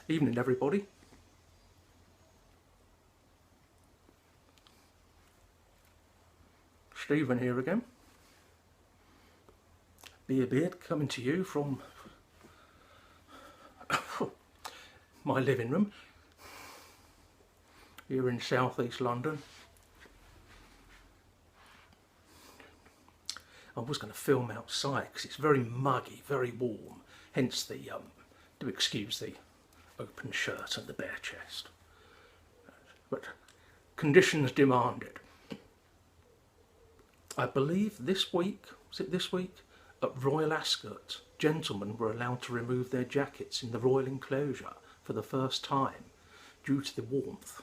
Evening, everybody. Stephen here again. Beard coming to you from my living room here in southeast London. I was going to film outside because it's very muggy, very warm, hence the, do excuse the open shirt and the bare chest. But conditions demand it. I believe this week, was it this week, at Royal Ascot, gentlemen were allowed to remove their jackets in the royal enclosure for the first time due to the warmth.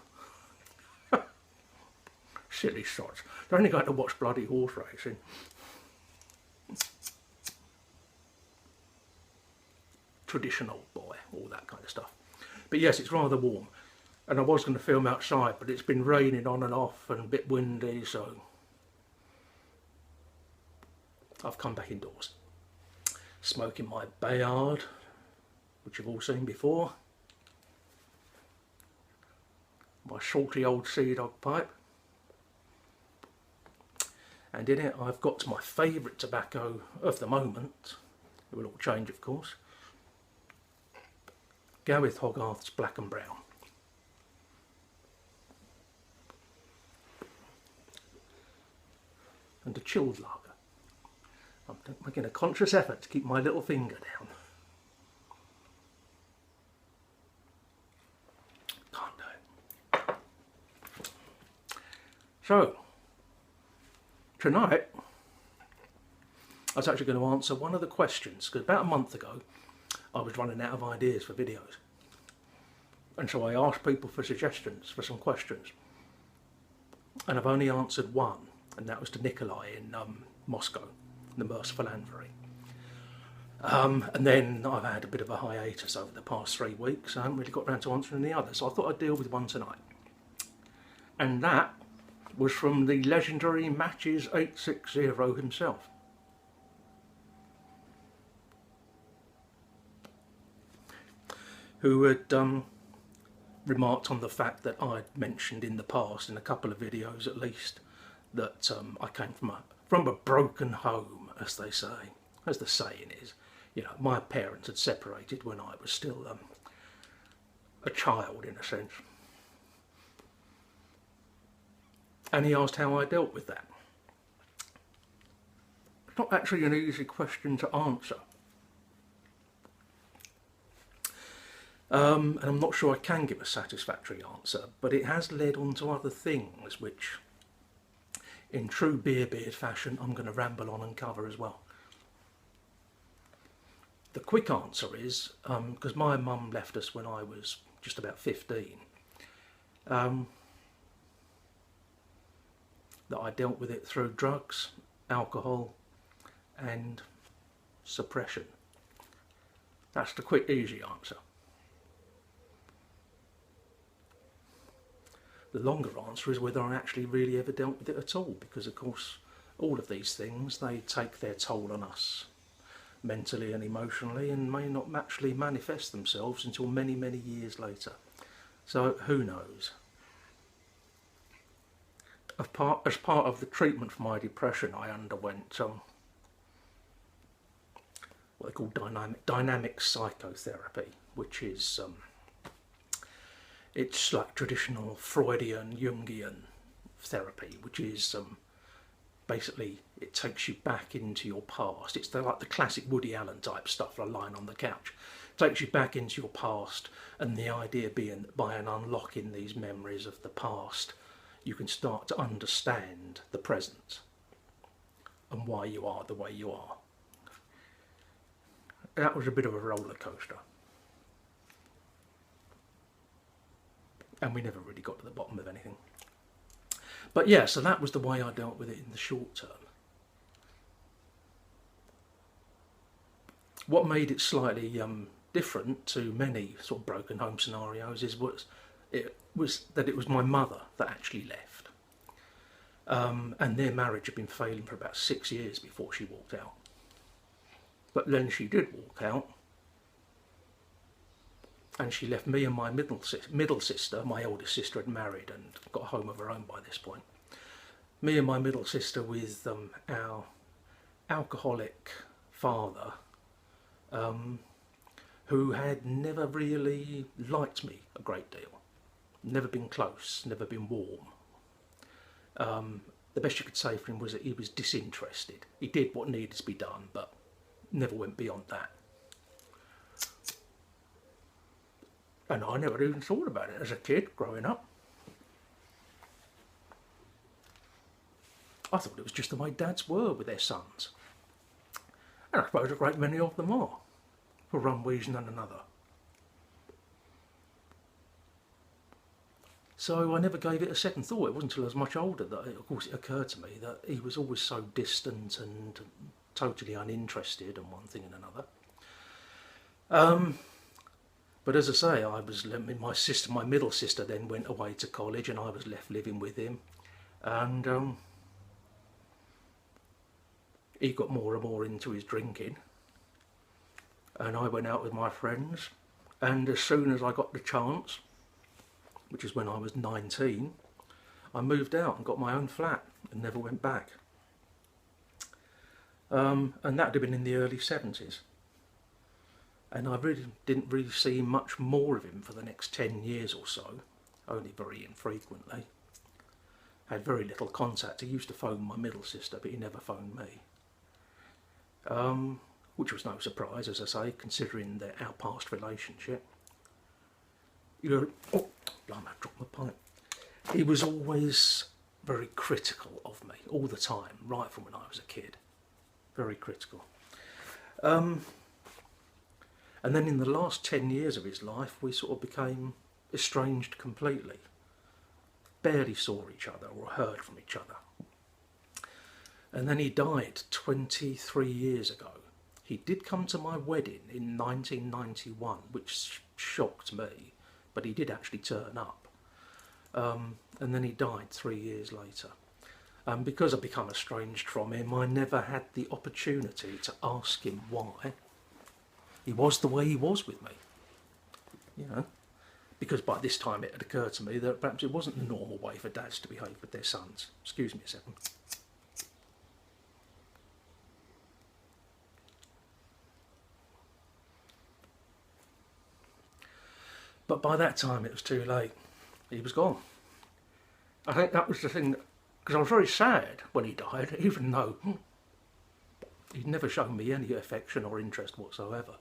Silly sots. They're only going to watch bloody horse racing. Traditional boy, all that kind of stuff. But yes, it's rather warm. And I was going to film outside, but it's been raining on and off and a bit windy, so I've come back indoors. Smoking my Bayard, which you've all seen before. My salty old Sea Dog pipe. And in it I've got my favourite tobacco of the moment. It will all change, of course. Gareth Hogarth's Black and Brown. And a chilled lager. I'm making a conscious effort to keep my little finger down. Can't do it. So, tonight, I was actually going to answer one of the questions, because about a month ago, I was running out of ideas for videos. And so I asked people for suggestions for some questions. And I've only answered one, and that was to Nikolai in Moscow, the Merciful Anvery. And then I've had a bit of a hiatus over the past 3 weeks. I haven't really got around to answering the others, so I thought I'd deal with one tonight. And that was from the legendary Matches860 himself. Who had remarked on the fact that I'd mentioned in the past, in a couple of videos at least, that I came from a broken home, as they say, as the saying is. You know, my parents had separated when I was still a child, in a sense. And he asked how I dealt with that. It's not actually an easy question to answer. And I'm not sure I can give a satisfactory answer, but it has led on to other things which, in true beard fashion, I'm going to ramble on and cover as well. The quick answer is, because my mum left us when I was just about 15, that I dealt with it through drugs, alcohol and suppression. That's the quick, easy answer. The longer answer is whether I actually really ever dealt with it at all, because of course all of these things, they take their toll on us mentally and emotionally, and may not actually manifest themselves until many, many years later. So who knows? As part of the treatment for my depression, I underwent what they call dynamic psychotherapy, which is it's like traditional Freudian, Jungian therapy, which is basically it takes you back into your past. It's like the classic Woody Allen type stuff, like lying on the couch. It takes you back into your past, and the idea being that by an unlocking these memories of the past, you can start to understand the present and why you are the way you are. That was a bit of a roller coaster. And we never really got to the bottom of anything. But yeah, so that was the way I dealt with it in the short term. What made it slightly different to many sort of broken home scenarios was that it was my mother that actually left. And their marriage had been failing for about 6 years before she walked out. But then she did walk out, and she left me and my middle sister. My oldest sister had married and got a home of her own by this point. Me and my middle sister with our alcoholic father, who had never really liked me a great deal. Never been close, never been warm. The best you could say for him was that he was disinterested. He did what needed to be done, but never went beyond that. And I never even thought about it as a kid growing up. I thought it was just the way dads were with their sons. And I suppose a great many of them are, for one reason and another. So I never gave it a second thought. It wasn't until I was much older that, of course, it occurred to me that he was always so distant and totally uninterested in one thing and another. But as I say, my middle sister then went away to college, and I was left living with him. And he got more and more into his drinking, and I went out with my friends. And as soon as I got the chance, which is when I was 19, I moved out and got my own flat and never went back. And that would have been in the early 70s. And I really didn't really see much more of him for the next 10 years or so, only very infrequently. Had very little contact. He used to phone my middle sister, but he never phoned me. Which was no surprise, as I say, considering our past relationship. You know, oh, blimey, I dropped my pipe. He was always very critical of me, all the time, right from when I was a kid. Very critical. And then in the last 10 years of his life, we sort of became estranged completely. Barely saw each other or heard from each other. And then he died 23 years ago. He did come to my wedding in 1991, which shocked me, but he did actually turn up. And then he died 3 years later. Because I'd become estranged from him, I never had the opportunity to ask him why he was the way he was with me. You know, because by this time it had occurred to me that perhaps it wasn't the normal way for dads to behave with their sons. Excuse me a second. But by that time it was too late. He was gone. I think that was the thing, because I was very sad when he died, even though he'd never shown me any affection or interest whatsoever.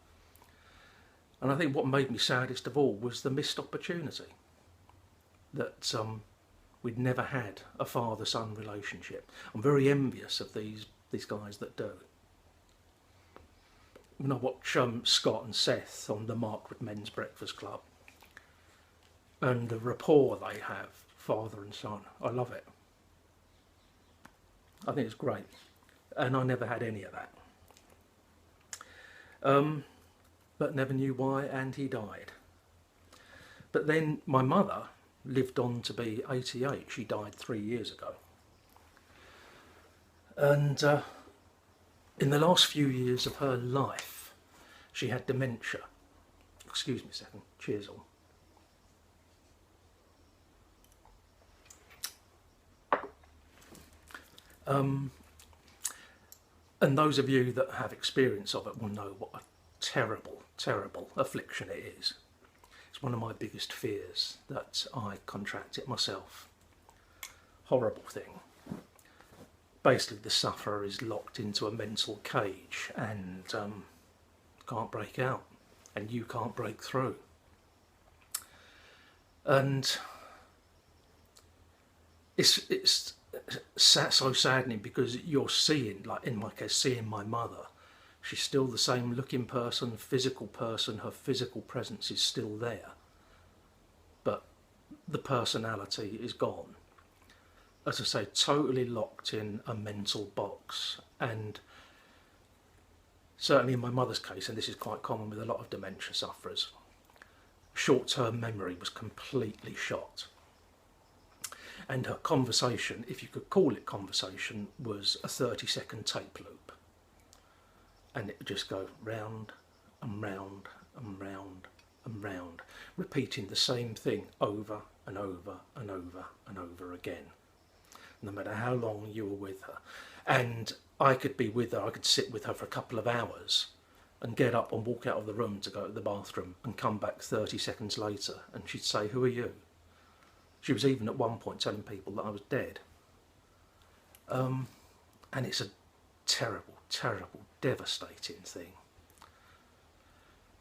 And I think what made me saddest of all was the missed opportunity that we'd never had a father-son relationship. I'm very envious of these guys that do. When I watch Scott and Seth on the Markwood Men's Breakfast Club, and the rapport they have, father and son, I love it. I think it's great. And I never had any of that. But never knew why, and he died. But then my mother lived on to be 88. She died 3 years ago. And in the last few years of her life, she had dementia. Excuse me a second. Cheers all. And those of you that have experience of it will know what a terrible, terrible affliction it is. It's one of my biggest fears that I contract it myself. Horrible thing. Basically the sufferer is locked into a mental cage and can't break out, and you can't break through. And it's so saddening, because you're seeing, like in my case, seeing my mother. She's still the same looking person, physical person, her physical presence is still there, but the personality is gone. As I say, totally locked in a mental box. And certainly in my mother's case, and this is quite common with a lot of dementia sufferers, short-term memory was completely shot. And her conversation, if you could call it conversation, was a 30-second tape loop. And it would just go round and round and round and round, repeating the same thing over and over and over and over again, no matter how long you were with her. And I could be with her, I could sit with her for a couple of hours and get up and walk out of the room to go to the bathroom and come back 30 seconds later and she'd say, "Who are you?" She was even at one point telling people that I was dead. And it's a terrible, terrible, devastating thing.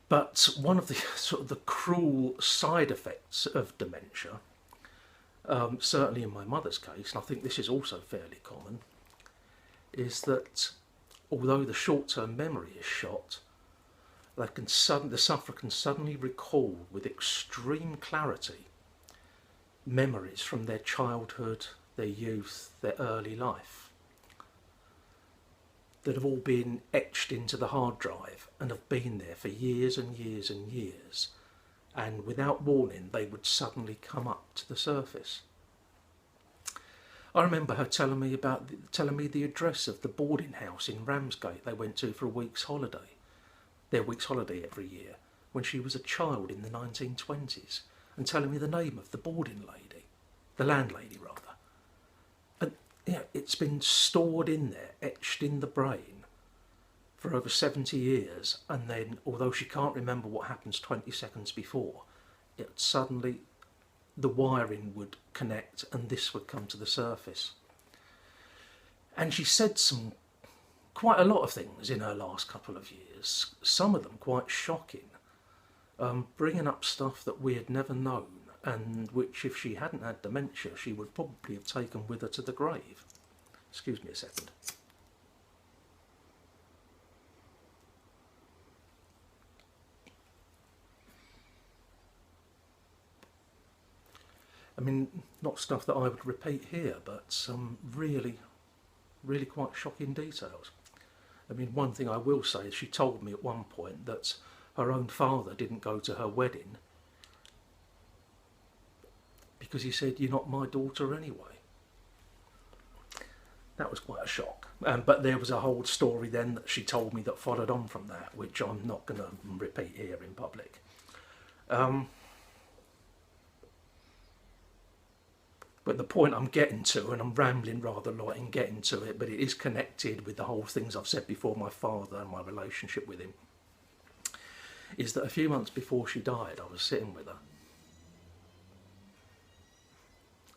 But one of the sort of the cruel side effects of dementia, certainly in my mother's case, and I think this is also fairly common, is that although the short-term memory is shot, the sufferer can suddenly recall with extreme clarity memories from their childhood, their youth, their early life, that have all been etched into the hard drive and have been there for years and years and years, and without warning they would suddenly come up to the surface. I remember her telling me the address of the boarding house in Ramsgate they went to for a week's holiday, their week's holiday every year, when she was a child in the 1920s, and telling me the name of the boarding lady, the landlady rather. And yeah, it's been stored in there, etched in the brain for over 70 years, and then although she can't remember what happens 20 seconds before, it suddenly, the wiring would connect and this would come to the surface. And she said quite a lot of things in her last couple of years, some of them quite shocking, bringing up stuff that we had never known, and which if she hadn't had dementia she would probably have taken with her to the grave. Excuse me a second. I mean, not stuff that I would repeat here, but some really, really quite shocking details. I mean, one thing I will say is she told me at one point that her own father didn't go to her wedding because he said, "You're not my daughter anyway." That was quite a shock. But there was a whole story then that she told me that followed on from that, which I'm not going to repeat here in public. But the point I'm getting to, and I'm rambling rather a lot in getting to it, but it is connected with the whole things I've said before, my father and my relationship with him, is that a few months before she died, I was sitting with her.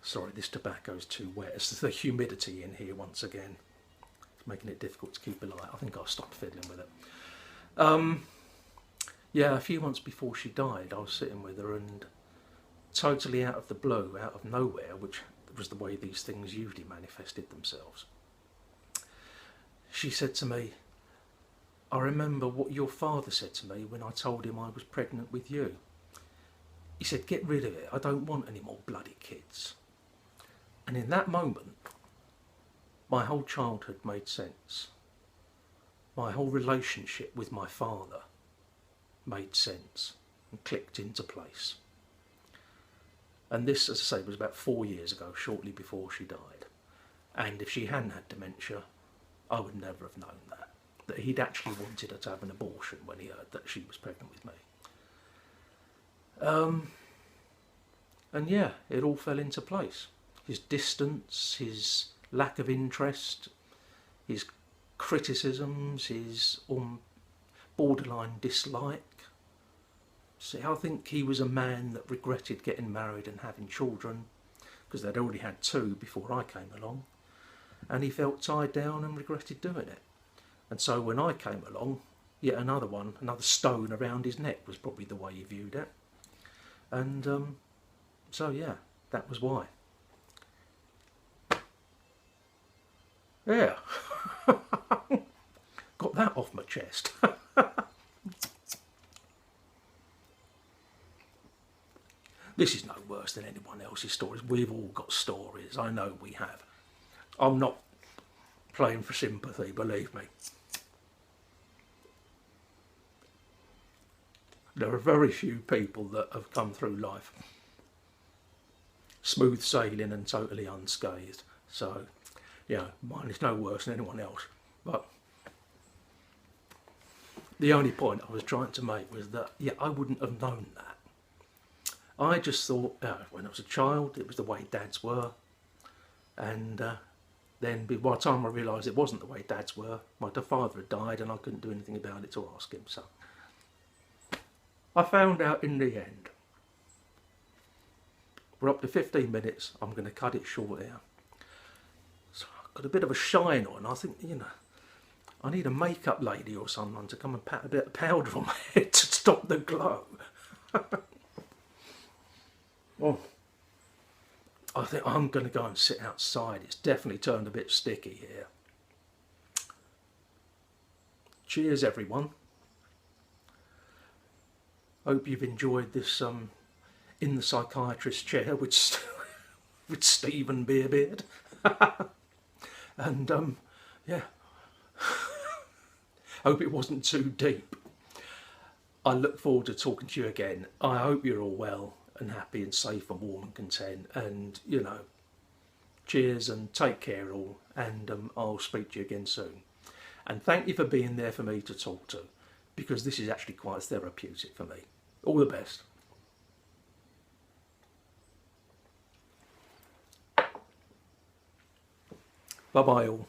Sorry, this tobacco's too wet. It's the humidity in here once again. It's making it difficult to keep it light. I think I'll stop fiddling with it. Yeah, a few months before she died, I was sitting with her, and totally out of the blue, out of nowhere, which was the way these things usually manifested themselves, she said to me, "I remember what your father said to me when I told him I was pregnant with you. He said, 'Get rid of it, I don't want any more bloody kids.'" And in that moment, my whole childhood made sense. My whole relationship with my father made sense and clicked into place. And this, as I say, was about 4 years ago, shortly before she died. And if she hadn't had dementia, I would never have known that he'd actually wanted her to have an abortion when he heard that she was pregnant with me. And yeah, it all fell into place. His distance, his lack of interest, his criticisms, his borderline dislike. See, I think he was a man that regretted getting married and having children, because they'd already had 2 before I came along, and he felt tied down and regretted doing it. And so when I came along, yet another one, another stone around his neck was probably the way he viewed it. And so yeah, that was why. Yeah, got that off my chest. This is no worse than anyone else's stories. We've all got stories. I know we have. I'm not playing for sympathy, believe me. There are very few people that have come through life smooth sailing and totally unscathed. So, you know, mine is no worse than anyone else. But the only point I was trying to make was that, yeah, I wouldn't have known that. I just thought, when I was a child, it was the way dads were. And then by the time I realised it wasn't the way dads were, my father had died and I couldn't do anything about it to ask him. So I found out in the end. We're up to 15 minutes. I'm going to cut it short here. So I've got a bit of a shine on. I think, you know, I need a makeup lady or someone to come and pat a bit of powder on my head to stop the glow. Well, I think I'm going to go and sit outside. It's definitely turned a bit sticky here. Cheers, everyone. Hope you've enjoyed this in the psychiatrist's chair with Stephen Beerbeard. And yeah, hope it wasn't too deep. I look forward to talking to you again. I hope you're all well and happy and safe and warm and content. And, you know, cheers and take care all. And I'll speak to you again soon. And thank you for being there for me to talk to, because this is actually quite therapeutic for me. All the best. Bye-bye all.